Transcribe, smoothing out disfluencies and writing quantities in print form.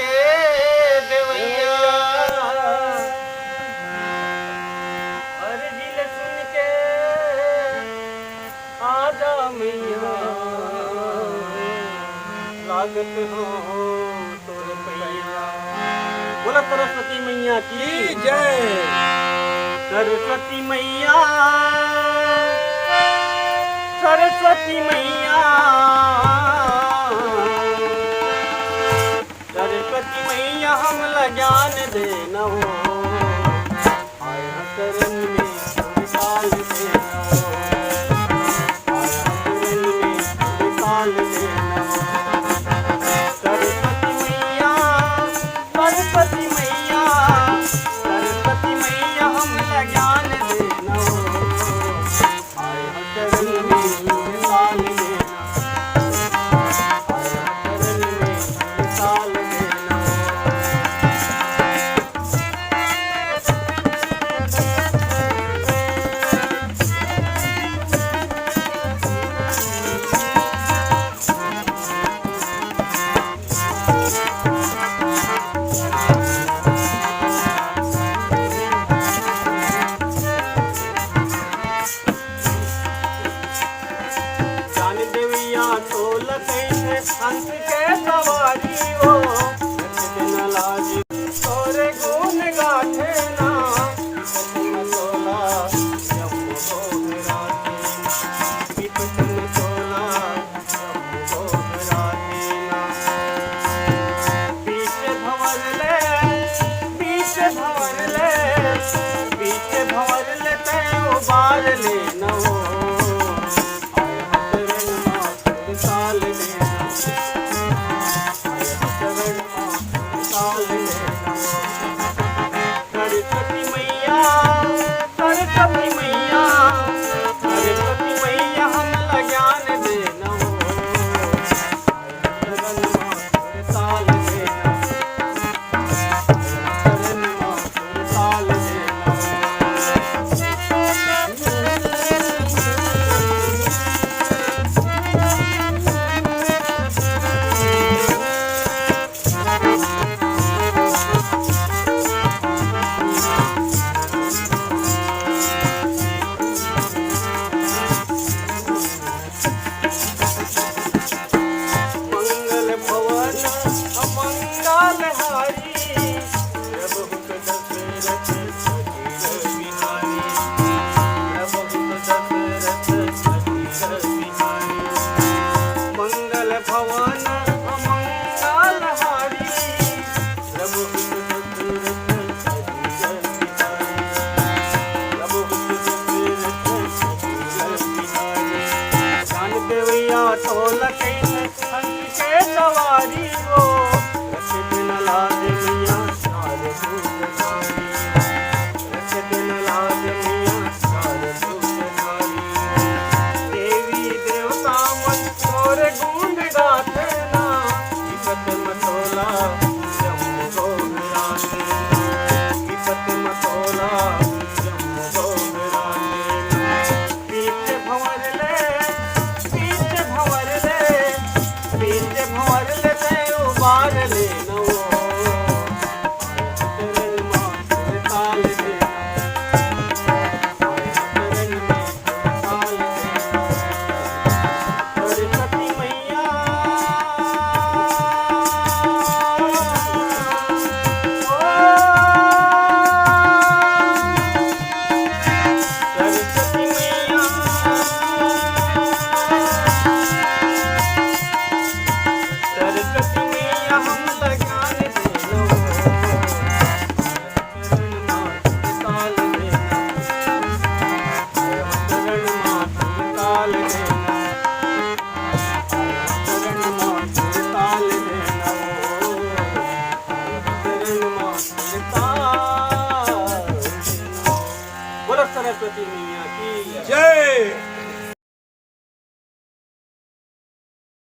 के देवैया, अर्जी ले सुन के आजा मैया, लागत हो तोर पैया। बोला सरस्वती मैया की जय। सरस्वती मैया, सरस्वती मैया, सरस्वती मैया हम लजान देना हो, आया शरण में विशाल देना हो, आया शरण में विशाल देना हो। सरस्वती मैया, सरस्वती मैया, सरस्वती मैया हम लजान देना हो, आया शरण में विशाल देना, आया शरण में विशाल देना। जान देविया तोल कैसे हंस के सवारी हो, दिन लाज तोरे गुण गाथे ना, विपचन तोला जम्मू गोहराते ना, विपचन तोला जम्मू गोहराते ना। बीच भंवर ले, बीच भंवर ले, बीच भंवर ले ते उबार ले न हो, साल लेना, शरण साल लेना। सरस्वती मैया, सरस्वती मैया, सरस्वती मैया हम लजान देना हो, शरण साल लेना, शरण साल लेना। मंगल भवन अमंगल हारी,